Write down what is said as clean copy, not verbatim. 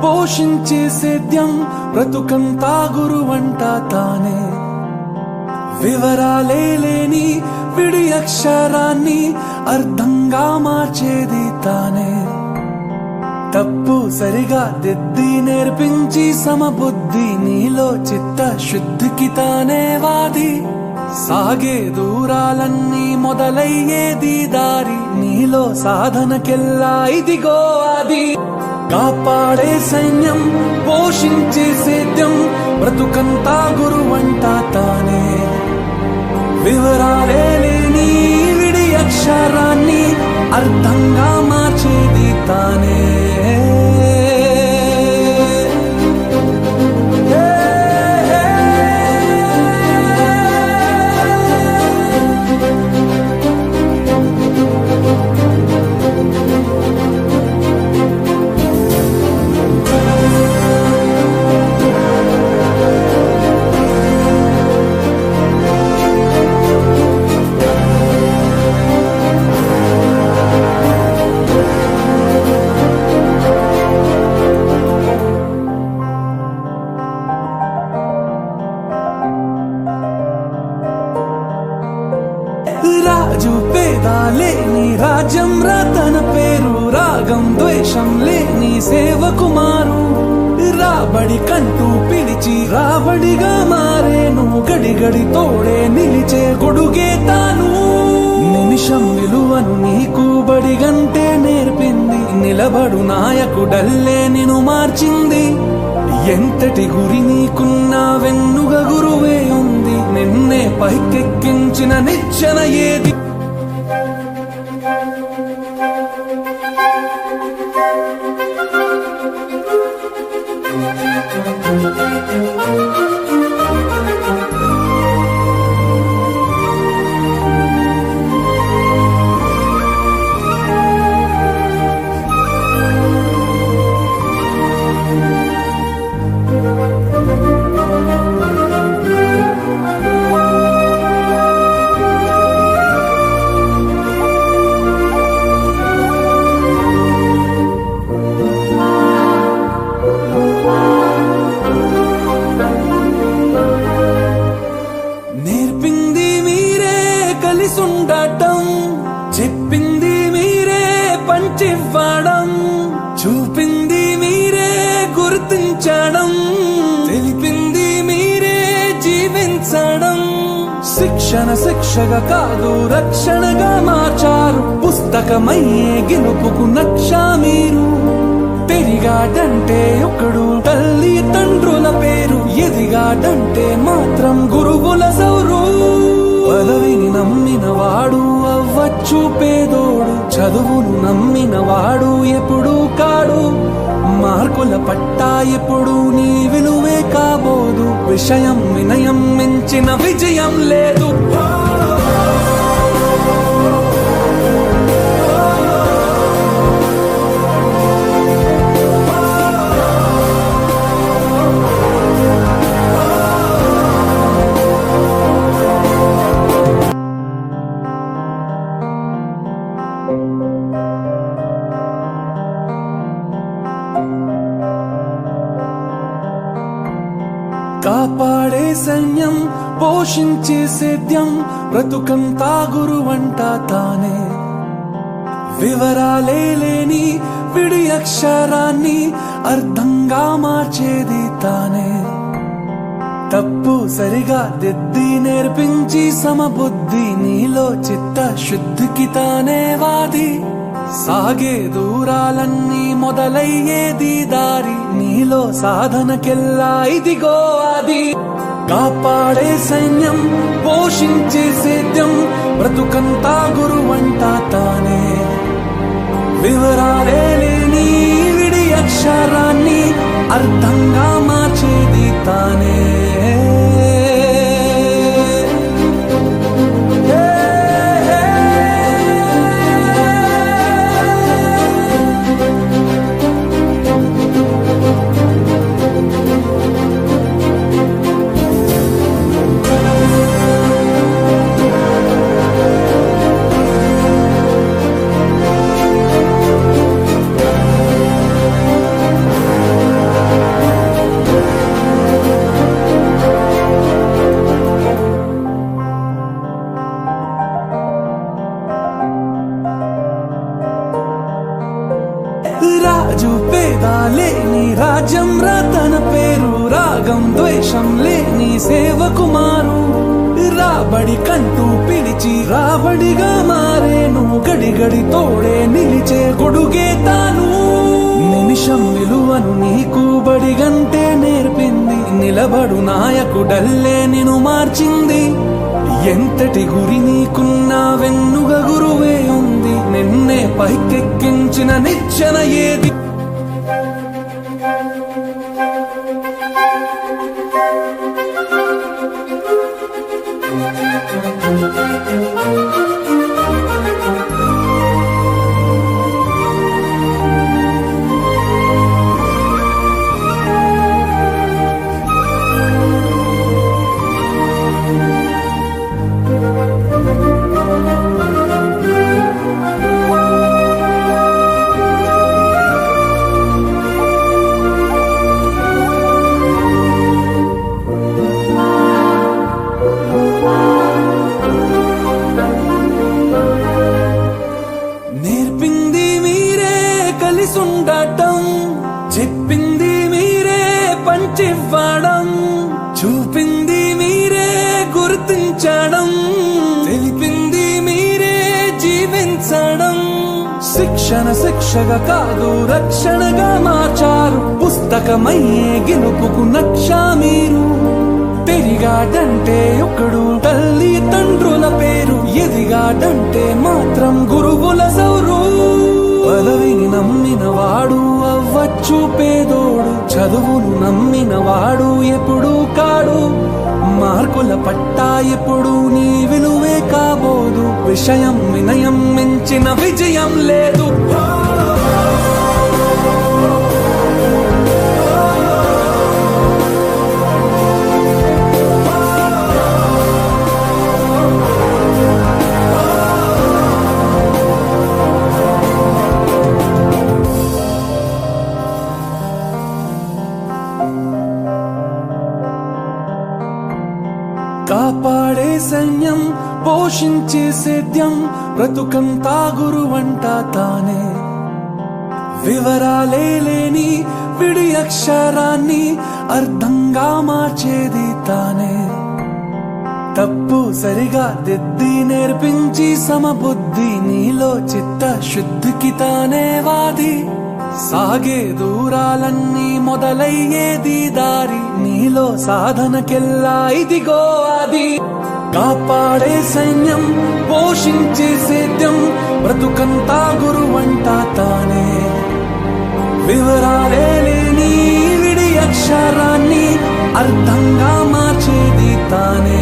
పోషించే సేద్యం బ్రతుకంతా గురువంట తానే. వివరాలే లేని విడి అక్షరాన్ని అర్థంగా మార్చేది తానే. తప్పు సరిగా దిద్ది నేర్పించి సమబుద్ధి నీలో చిత్త శుద్ధికి తానే వాది. సాగే దూరాలన్నీ మొదలయ్యేది దారి నీలో సాధనకెల్లా ఇదిగో అది. కాపాడే సైన్యం పోషించే సేద్యం బ్రతుకంతా గురువంట తానే. వివరాలే లేని విడి అక్షరాన్ని అర్థంగా మార్చేది తానే. రాజు పేద లేని రాజ్యం తన పేరు. రాగం ద్వేషం లేని సేవకుమారు. రాబడి కంటూ పిలిచి రాబడిగా మారేను. గడిగడి తోడే నిలిచే గొడుగే తాను. నిమిషం విలువను నీకు బడిగంటే నేర్పింది. నిలబడు నాయకుడల్లే నిన్ను మార్చింది. ఎంతటి గురి నీకున్నా వెన్నుగ గురువే ఉంది. నిన్నే పైకెక్కించిన నిచ్చెన ఏది. ఉండటం చెప్పింది మీరే పంచివ్వడం. చూపింది మీరే గుర్తించడం. తెలిపింది మీరే జీవించడం. శిక్షణ శిక్షగా కాదు రక్షణగా మార్చారు. పుస్తకమయ్యే గెలుపుకు నక్ష మీరు. పెరిగాడంటే ఒకడు తల్లి తండ్రుల పేరు. ఎదిగాడంటే మాత్రం గురువుల సౌరు. పదవిని నమ్మిన వాడు అవ్వచ్చు పేదోడు. చదువును నమ్మిన వాడు ఎప్పుడు కాడు. మార్కుల పట్టా ఎప్పుడు నీ విలువే కాబోదు. విషయం వినయం మించిన విజయం లేదు. కాపాడే సైన్యం పోషించే సేద్యం బ్రతుకంతా గురువంట తానే. వివరాలే లేని విడి అక్షరాన్ని అర్థంగా మార్చేది తానే. తప్పు సరిగా దిద్ది నేర్పించి సమబుద్ధి నీలో చిత్త శుద్ధికి తానే వాది. సాగే దూరాలన్నీ మొదలయ్యేది దారి నీలో సాధనకెల్లా ఇదిగో అది. కాపాడే సైన్యం పోషించే సేద్యం బ్రతుకంతా గురువంట తానే. వివరాలే లేని విడి అక్షరాన్ని అర్థంగా మార్చేది తానే. రాగం ద్వేషం లేని సేవకుమారు రాబడి కంటూ పిలిచి రాబడిగా మారేను గడి గడి తోడే నిలిచే గొడుగే తాను నిమిషం విలువను నీకు బడిగంటే నేర్పింది నిలబడు నాయకుడల్లే నిన్ను మార్చింది ఎంతటి గురి నీకున్నా వెన్నుగ గురువే ఉంది నిన్నే పైకెక్కించిన నిచ్చెన ఏది నేర్పింది మీరే కలిసుండటం చెప్పింది మీరే పంచివ్వడం చూపింది మీరే గుర్తించడం తెలిపింది మీరే జీవించడం శిక్షగా కాదు రక్షణగా మార్చారు పుస్తకమయ్యే గెలుపుకు నక్ష మీరు తిరిగాడంటే ఒకడు తల్లి తండ్రుల పేరు ఎదిగాడంటే మాత్రం గురువుల సౌరు పదవిని నమ్మిన వాడు అవ్వచ్చు పేదోడు చదువును నమ్మిన వాడు ఎప్పుడు కాడు మార్కుల పట్టా ఎప్పుడు నీ విలువే కాబోదు విషయం వినయం మించిన విజయం లేదు కాపాడే సైన్యం పోషించే సేద్యం బ్రతుకంతా గురువంట తానే వివరాలే లేని విడి అక్షరాన్ని అర్థంగా మార్చేది తానే తప్పు సరిగా దిద్ది నేర్పించి సమబుద్ధి నీలో చిత్త శుద్ధికి తానే వాది సాగే దూరాలన్నీ మొదలయ్యేది దారి నీలో సాధనకెల్లా ఇదిగో అది కాపాడే సైన్యం పోషించే సేద్యం బ్రతుకంతా గురువంట తానే వివరాలే లేని విడి అక్షరాన్ని అర్థంగా మార్చేది తానే